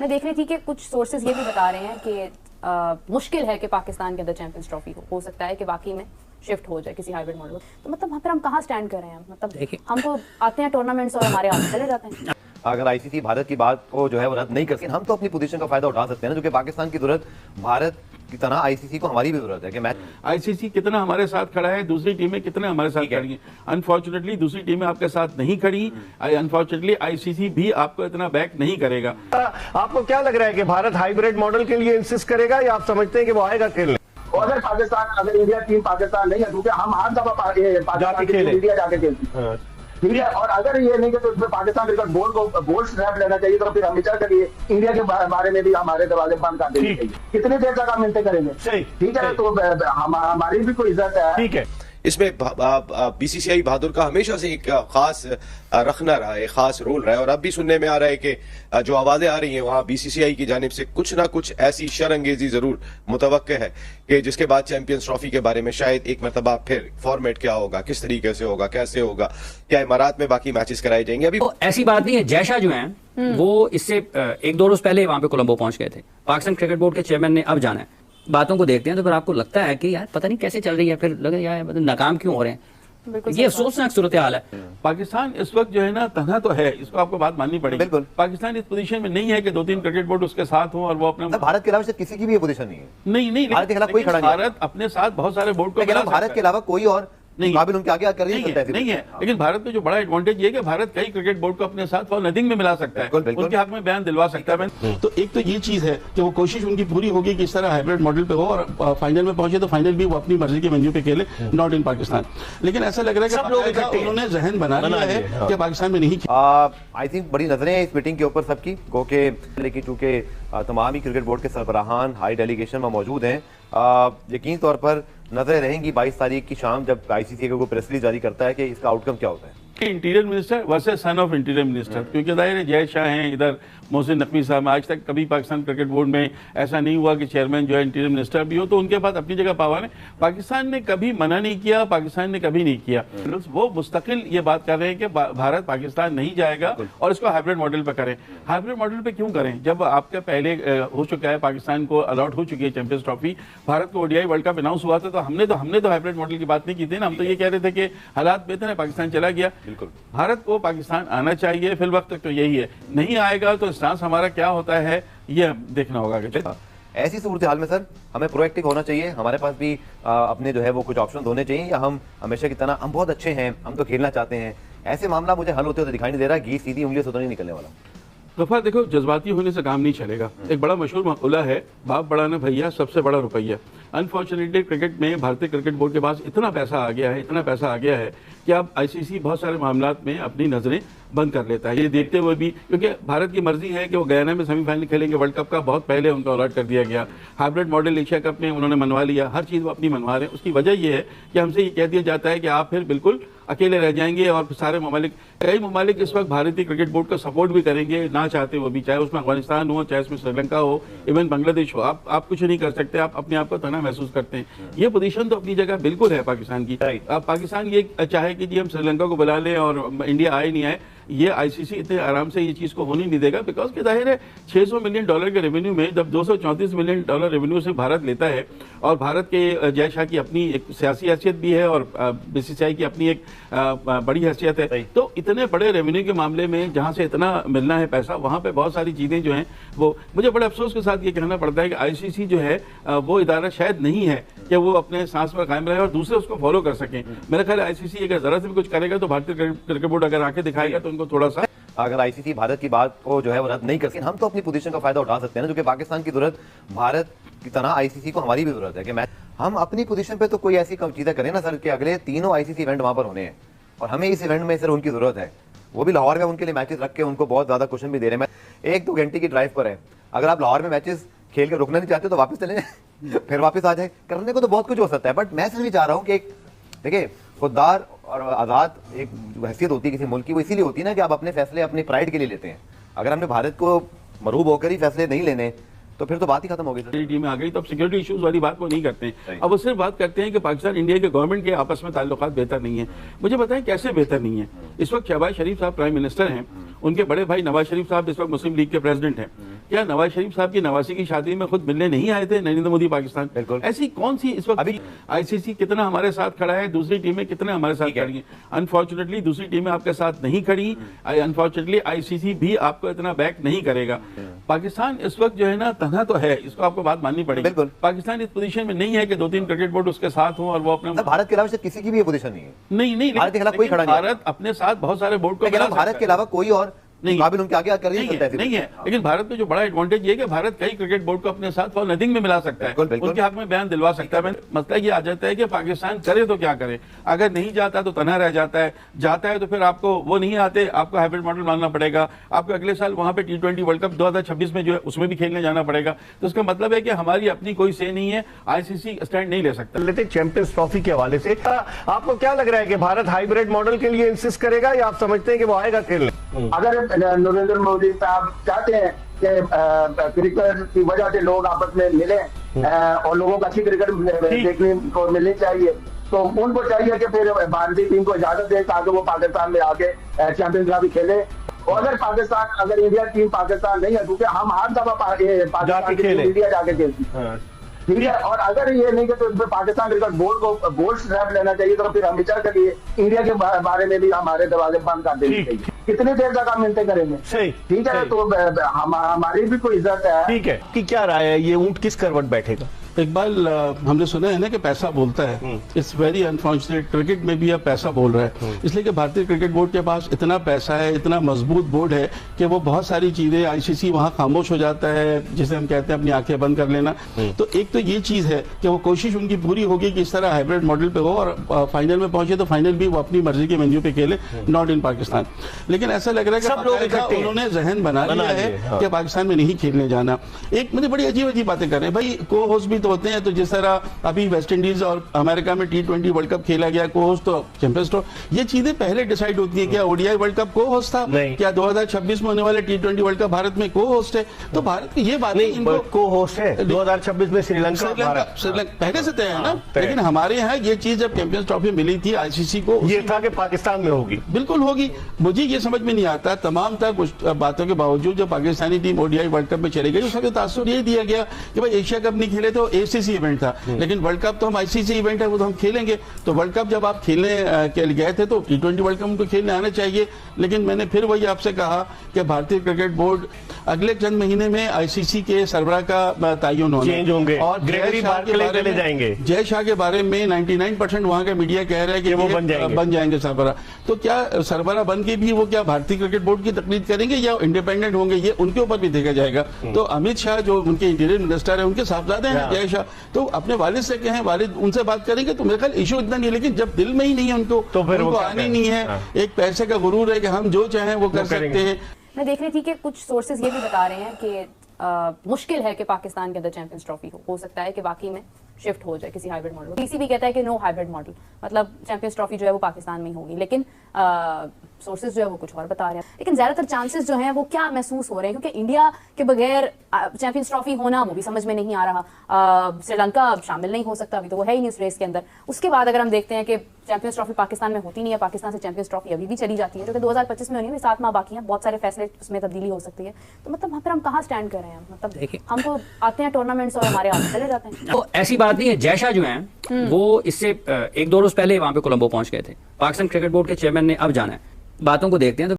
मैं देख रही थी कि कुछ सोर्सेज ये भी बता रहे हैं कि मुश्किल है कि पाकिस्तान के अंदर चैंपियंस ट्रॉफी हो सकता है कि वाकई में शिफ्ट हो जाए किसी हाइब्रिड मॉडल। तो मतलब वहाँ पर हम कहाँ स्टैंड कर रहे हैं? मतलब हम तो आते हैं टूर्नामेंट्स और हमारे हाथ चले जाते हैं। अगर आईसीसी भारत की बात को जो है वो रद्द नहीं करती, हम तो अपनी पोजीशन का फायदा उठा सकते हैं ना, जो कि पाकिस्तान की जरूरत भारत की तरह आईसीसी को हमारी भी जरूरत है कि मैच आईसीसी कितना हमारे साथ खड़ा है, दूसरी टीमें कितने हमारे साथ खड़ी हैं। अनफॉर्चुनेटली दूसरी टीमें आपके साथ नहीं खड़ी, अनफॉर्चुनेटली आईसीसी भी आपको इतना बैक नहीं करेगा। आपको क्या लग रहा है कि भारत हाइब्रिड मॉडल के लिए इंसिस्ट करेगा या आप समझते हैं कि वो आएगा खेलने? अगर पाकिस्तान, अगर इंडिया टीम पाकिस्तान नहीं है, क्योंकि हम हर दफा पाकिस्तान की इंडिया जाके खेलती, ठीक है। और अगर ये नहीं कि तो उसमें पाकिस्तान क्रिकेट बोर्ड को गोल्ड स्टैम्प लेना चाहिए, तो फिर हम विचार करिए इंडिया के बारे में भी हमारे दरवाजे बंद कर देने चाहिए। कितनी देर तक हम मिलते करेंगे? ठीक है, तो हमारी भी कोई इज्जत है। ठीक है। इसमें बीसीसीआई बहादुर का हमेशा से एक खास रखना रहा है, खास रोल रहा है। और अब भी सुनने में आ रहा है कि जो आवाजें आ रही हैं वहां बीसीसीआई की जानिब से कुछ ना कुछ ऐसी शरअंगेजी जरूर मुतवक्के है कि जिसके बाद चैंपियंस ट्रॉफी के बारे में शायद एक मरतबा फिर फॉर्मेट क्या होगा, किस तरीके से होगा, कैसे होगा, क्या इमारात में बाकी मैचेस कराए जाएंगे। अभी तो ऐसी बात नहीं है। जयशाह जो है वो इससे 1-2 रोज पहले वहां पे कोलंबो पहुंच गए थे। पाकिस्तान क्रिकेट बोर्ड के चेयरमैन ने अब जाना है। बातों को देखते हैं तो फिर आपको लगता है कि यार पता नहीं कैसे चल रही है, फिर लगे यार नाकाम क्यों हो रहे हैं। ये अफसोसनाक सूरत हाल है। पाकिस्तान इस वक्त जो है ना तन्हा तो है, इसको आपको बात माननी पड़ेगी। बिल्कुल। पाकिस्तान इस पोजीशन में नहीं है कि 2-3 क्रिकेट बोर्ड उसके साथ हो और वो अपना भारत के अलावा किसी की भी ये पोजीशन नहीं है। नहीं भारत के खिलाफ कोई खड़ा नहीं है। भारत अपने साथ बहुत सारे बोर्ड को मिला भारत के अलावा कोई और नहीं काबिल उनके आगे कर नहीं है। लेकिन भारत का जो बड़ा एडवांटेज ये है कि भारत कई क्रिकेट बोर्ड को अपने साथ फॉर नथिंग में मिला सकता है, उनके हक में बयान दिलवा सकता है। तो एक तो ये चीज है कि वो कोशिश उनकी पूरी होगी कि इस तरह हाइब्रिड मॉडल पे हो और फाइनल में पहुंचे तो फाइनल भी वो अपनी मर्जी के वेन्यू पे खेले, नॉट इन पाकिस्तान। लेकिन ऐसा लग रहा है कि उन्होंने जहन बना लिया है कि पाकिस्तान में नहीं। आई थिंक बड़ी नजरें हैं इस मीटिंग के ऊपर सबकी को के, लेकिन चूंकि तमाम ही क्रिकेट बोर्ड के सरबराहान हाई डेलीगेशन में मौजूद हैं, यकीन तौर पर नजरें रहेंगी 22 तारीख की शाम जब आईसीसी को प्रेस रिलीज जारी करता है कि इसका आउटकम क्या होता है। Interior minister versus son of interior minister, क्योंकि जाहिर है जय शाह हैं, इधर मोहसिन नकवी साहब। आज तक कभी पाकिस्तान क्रिकेट बोर्ड में ऐसा नहीं हुआ कि चेयरमैन जो है इंटीरियर मिनिस्टर भी हो, तो उनके पास अपनी जगह पावर है। पाकिस्तान ने कभी मना नहीं किया, पाकिस्तान ने कभी नहीं किया। वो मुस्तकिल ये बात कर रहे हैं कि भारत पाकिस्तान नहीं जाएगा और इसको हाइब्रिड मॉडल पर करें। हाइब्रिड मॉडल पर क्यों करें जब आपका पहले हो चुका है, पाकिस्तान को अलॉट हो चुकी है चैंपियंस ट्रॉफी। भारत को ओडीआई वर्ल्ड कप अनाउंस हुआ था तो हमने तो हाइब्रिड मॉडल की बात नहीं की थी ना। हम तो ये कह रहे थे कि हालात बेहतर है, पाकिस्तान चला गया। बिल्कुल भारत को पाकिस्तान आना चाहिए, फिल वक्त तक तो यही है। नहीं आएगा तो स्टांस हमारा क्या होता है ये देखना होगा। ऐसी सूरत हाल में सर हमें प्रोएक्टिव होना चाहिए, हमारे पास भी अपने जो है वो कुछ ऑप्शन होने चाहिए, या हम हमेशा की तरह हम बहुत अच्छे हैं, हम तो खेलना चाहते हैं, ऐसे मामला मुझे हल होते हुए दिखाई नहीं दे रहा। घी सीधी उंगली से तो नहीं निकलने वाला। गफार देखो, जज्बाती होने से काम नहीं चलेगा। एक बड़ा मशहूर मकूला है, बाप बड़ा ना भैया, सबसे बड़ा रुपया। अनफॉर्चुनेटली क्रिकेट में भारतीय क्रिकेट बोर्ड के पास इतना पैसा आ गया है कि अब आईसीसी बहुत सारे मामलात में अपनी नजरें बंद कर लेता है। ये देखते हुए भी, क्योंकि भारत की मर्जी है कि वो गयाना में सेमीफाइनल खेलेंगे, वर्ल्ड कप का बहुत पहले उनको अलॉट कर दिया गया। हाइब्रिड मॉडल एशिया कप में उन्होंने मनवा लिया, हर चीज़ वो अपनी मनवा रहे हैं। उसकी वजह यह है कि हमसे ये कह दिया जाता है कि आप फिर बिल्कुल अकेले रह जाएंगे और सारे कई ममालिक इस वक्त भारतीय क्रिकेट बोर्ड का सपोर्ट भी करेंगे, ना चाहते हुए भी, चाहे उसमें अफगानिस्तान हो, चाहे उसमें श्रीलंका हो, इवन बांग्लादेश हो। आप कुछ नहीं कर सकते, आप अपने आप को तना महसूस करते हैं। ये पोजीशन तो अपनी जगह बिल्कुल है पाकिस्तान की। अब पाकिस्तान ये चाहे कि जी हम श्रीलंका को बुला लें और इंडिया आए नहीं आए, ये आईसीसी इतने आराम से ये चीज को होने नहीं देगा। बिकॉज कि जाहिर है $600 मिलियन के रेवेन्यू में जब $234 मिलियन रेवेन्यू से भारत लेता है, और भारत के जय शाह की अपनी एक सियासी हैसियत भी है और बीसीसीआई की अपनी एक बड़ी हैसियत है, तो इतने बड़े रेवेन्यू के मामले में जहां से इतना मिलना है पैसा, वहां पे बहुत सारी चीजें जो हैं वो, मुझे बड़े अफसोस के साथ ये कहना पड़ता है कि आईसीसी जो है वो इदारा शायद नहीं है कि वो अपने सांस पर कायम रहे और दूसरे उसको फॉलो कर सकें। मेरा ख्याल है आईसीसी अगर जरा से भी कुछ करेगा तो भारतीय क्रिकेट बोर्ड अगर आके दिखाएगा तो उनको थोड़ा सा, अगर आईसीसी भारत की बात को जो है वो रद्द नहीं करती, हम तो अपनी पोजीशन का फायदा उठा सकते हैं ना, जो कि पाकिस्तान की जरूरत भारत की तरह आईसीसी को हमारी भी जरूरत है कि मैच हम अपनी पोजीशन पे तो कोई ऐसी चीजें करें ना सर कि अगले तीनों आईसीसी इवेंट वहां पर होने हैं और हमें इस इवेंट में सर उनकी जरूरत है। वो भी लाहौर में उनके लिए मैचेस रख के उनको बहुत ज्यादा क्वेश्चन भी दे रहे हैं। 1-2 घंटे की ड्राइव पर है, अगर आप लाहौर में मैचेस खेल के रुकना नहीं चाहते तो वापस चले जाए फिर वापस आ जाए। करने को तो बहुत कुछ हो सकता है, बट मैं सिर्फ चाह रहा हूँ कि एक देखिए खुददार और आज़ाद एक हैसियत होती है किसी मुल्क की, वो इसीलिए होती है ना कि आप अपने फैसले अपने प्राइड के लिए लेते हैं। अगर हमने भारत को मरूब होकर ही फैसले नहीं लेने तो फिर तो बात ही खत्म हो गई सर। टीम में आ गई तो अब सिक्योरिटी इश्यूज वाली बात को नहीं करते हैं। अब वो सिर्फ बात करते हैं कि पाकिस्तान इंडिया के गवर्नमेंट के आपस में ताल्लुकात बेहतर नहीं है। मुझे बताएं कैसे बेहतर नहीं है? इस वक्त शहबाज शरीफ साहब प्राइम मिनिस्टर हैं, उनके बड़े भाई नवाज शरीफ साहब इस वक्त मुस्लिम लीग के प्रेसिडेंट हैं। क्या नवाज शरीफ साहब की नवासी की शादी में खुद मिलने नहीं आए थे नरेंद्र मोदी पाकिस्तान? बिल्कुल। ऐसी कौन सी इस वक्त अभी आईसीसी कितना हमारे साथ खड़ा है, दूसरी टीमें कितने हमारे साथ खड़ी हैं? अनफॉर्चुनेटली दूसरी टीमें आपके साथ नहीं खड़ी। अनफॉर्चुनेटली आईसीसी भी आपको इतना बैक नहीं करेगा। पाकिस्तान इस वक्त जो है ना तन्हा तो है, इसको आपको बात माननी पड़ेगी। बिल्कुल। पाकिस्तान इस पोजीशन में नहीं है कि 2-3 क्रिकेट बोर्ड उसके साथ हो और वो अपने भारत के अलावा से किसी की भी ये पोजीशन नहीं है। नहीं भारत के खिलाफ कोई खड़ा नहीं है। भारत अपने साथ बहुत सारे बोर्ड को लेकिन मिला भारत सकता के है। अलावा कोई और नहीं काबिल उनके आगे कर नहीं है। लेकिन भारत में जो बड़ा एडवांटेज ये है कि भारत कई क्रिकेट बोर्ड को अपने साथ फॉर नथिंग में मिला सकता है, बिल्कुल, बिल्कुल। उनके हक में बयान दिलवा सकता है। मसला ये आ जाता है कि पाकिस्तान करे तो क्या करे, अगर नहीं जाता तो तनहा रह जाता है, जाता है तो फिर आपको वो नहीं आते, आपको हाइब्रिड मॉडल मानना पड़ेगा, आपको अगले साल वहां पे T20 वर्ल्ड कप 2026 में जो है उसमें भी खेलने जाना पड़ेगा। तो इसका मतलब है कि हमारी अपनी कोई से नहीं है, आईसीसी स्टैंड नहीं ले सकता। लेते चैंपियंस ट्रॉफी के हवाले से आपको क्या लग रहा है कि भारत हाइब्रिड मॉडल के लिए इंसिस्ट करेगा या आप समझते हैं कि वो आएगा खेलने? अगर नरेंद्र मोदी साहब चाहते हैं कि क्रिकेट की वजह से लोग आपस में मिले और लोगों को अच्छी क्रिकेट देखने को मिलनी चाहिए, तो उनको चाहिए कि फिर भारतीय टीम को इजाजत दे ताकि वो पाकिस्तान में आके चैंपियंस ट्रॉफी खेले। और अगर इंडिया टीम पाकिस्तान नहीं है, क्योंकि हम हर दफा पाकिस्तान की टीम इंडिया जाके खेलती है, ठीक है। और अगर ये नहीं कि तो पाकिस्तान क्रिकेट बोर्ड को गोल्ड स्टैम्प लेना चाहिए, तो फिर हम विचार करिए इंडिया के बारे में भी हमारे दरवाजे बंद कर देने चाहिए। कितनी देर तक हम मिलते करेंगे? सही, ठीक है। तो हमारी भी कोई इज्जत है। ठीक है कि क्या राय है, ये ऊंट किस करवट बैठेगा? इकबाल, हमने सुना है ना कि पैसा बोलता है। इट्स वेरी अनफॉर्चुनेट, क्रिकेट में भी अब पैसा बोल रहा है, इसलिए कि भारतीय क्रिकेट बोर्ड के पास इतना पैसा है, इतना मजबूत बोर्ड है कि वो बहुत सारी चीजें, आईसीसी वहां खामोश हो जाता है, जिसे हम कहते हैं अपनी आंखें बंद कर लेना। तो एक तो ये चीज है कि वो कोशिश उनकी पूरी होगी कि इस तरह हाइब्रिड मॉडल पे हो और फाइनल में पहुंचे तो फाइनल भी वो अपनी मर्जी के वेन्यू पे खेले, नॉट इन पाकिस्तान। लेकिन ऐसा लग रहा है सब लोग कि उन्होंने जहन बना लिया है कि पाकिस्तान में नहीं खेलने जाना। एक मुझे बड़ी अजीब अजीब बातें कर रहे हैं भाई, को होस्ट भी तो होते हैं। तो जिस तरह अभी वेस्ट इंडीज और अमेरिका में T20 वर्ल्ड कप खेला गया, को होस्ट तो चैंपियंस ट्रॉफी, ये चीजें पहले डिसाइड होती है। क्या ओडीआई वर्ल्ड कप को होस्ट था? क्या 2026 में होने वाले T20 वर्ल्ड कप भारत में को होस्ट है? तो भारत की ये बात नहीं, को होस्ट है 2026 में श्रीलंका पहले से तय है ना। लेकिन हमारे यहाँ ये चीज जब चैंपियंस ट्रॉफी मिली थी आईसीसी को, ये था कि पाकिस्तान में होगी। बिल्कुल होगी। मुझे ये समझ में नहीं आता तमाम तक बातों के बावजूद जब Pakistani team ODI world cup में चली गई, उसका तासुर ये दिया गया कि भाई एशिया कप नहीं खेले तो एसीसी इवेंट था, लेकिन वर्ल्ड कप तो हम आईसीसी इवेंट है, वो तो हम खेलेंगे। तो वर्ल्ड कप जब आप खेलने के लिए गए थे तो T20 वर्ल्ड कप उनको खेलने आना चाहिए। लेकिन मैंने फिर वही आपसे कहा कि भारतीय क्रिकेट बोर्ड अगले चंद महीने में आईसीसी के सरबराह का तयन चेंज होंगे और ग्रेगरी बार्कले चले जाएंगे। जय शाह के बारे में 99% वहां का मीडिया कह रहा है कि वो बन जाएंगे सरबराह। तो क्या सरबराह बन के भी वो क्या भारतीय क्रिकेट बोर्ड की तकलीद करेंगे या इंडिपेंडेंट होंगे, ये उनके ऊपर भी देखा जाएगा। तो अमित शाह जो उनके इंटीरियर मिनिस्टर है, उनके साहबजादे हैं जय शाह, तो अपने वालिद से कहें, वालिद उनसे बात करेंगे तो मेरे ख्याल इशू इतना नहीं। लेकिन जब दिल में ही नहीं है उनको, तो फिर उनको आने नहीं है। एक पैसे का गुरूर है कि हम जो चाहें वो कर सकते हैं। मैं देख रही थी कि कुछ सोर्सेज ये भी बता रहे हैं कि मुश्किल है कि पाकिस्तान के अंदर चैंपियंस ट्रॉफी हो सकता है कि वाकई में शिफ्ट हो जाए किसी हाइब्रिड मॉडल। पीसीबी कहता है कि नो हाइब्रिड मॉडल, मतलब चैंपियंस ट्रॉफी जो है वो पाकिस्तान में ही होगी, लेकिन सोर्सेज जो है वो कुछ और बता रहे हैं। लेकिन ज्यादातर चांसेस जो हैं वो क्या महसूस हो रहे हैं, क्योंकि इंडिया के बगैर चैंपियंस ट्रॉफी होना वो भी समझ में नहीं आ रहा। श्रीलंका शामिल नहीं हो सकता, अभी तो वो है ही नहीं उस रेस के अंदर। उसके बाद अगर हम देखते हैं कि चैंपियंस ट्रॉफी पाकिस्तान में होती नहीं है, पाकिस्तान से चैंपियंस ट्रॉफी अभी भी चली जाती है, जो कि 2025 में होनी है, 7 माह बाकी हैं, बहुत सारे फैसले उसमें तब्दीली हो सकती है। तो मतलब फिर हम कहाँ स्टैंड कर रहे हैं? मतलब हम तो आते हैं टूर्नामेंट्स और हमारे हाथ चले जाते हैं। तो ऐसी बात नहीं है। जय शाह जो हैं वो इससे 1-2 रोज पहले वहां पे कोलंबो पहुंच गए थे। पाकिस्तान क्रिकेट बोर्ड के चेयरमैन ने अब जाना है, बातों को देखते हैं तो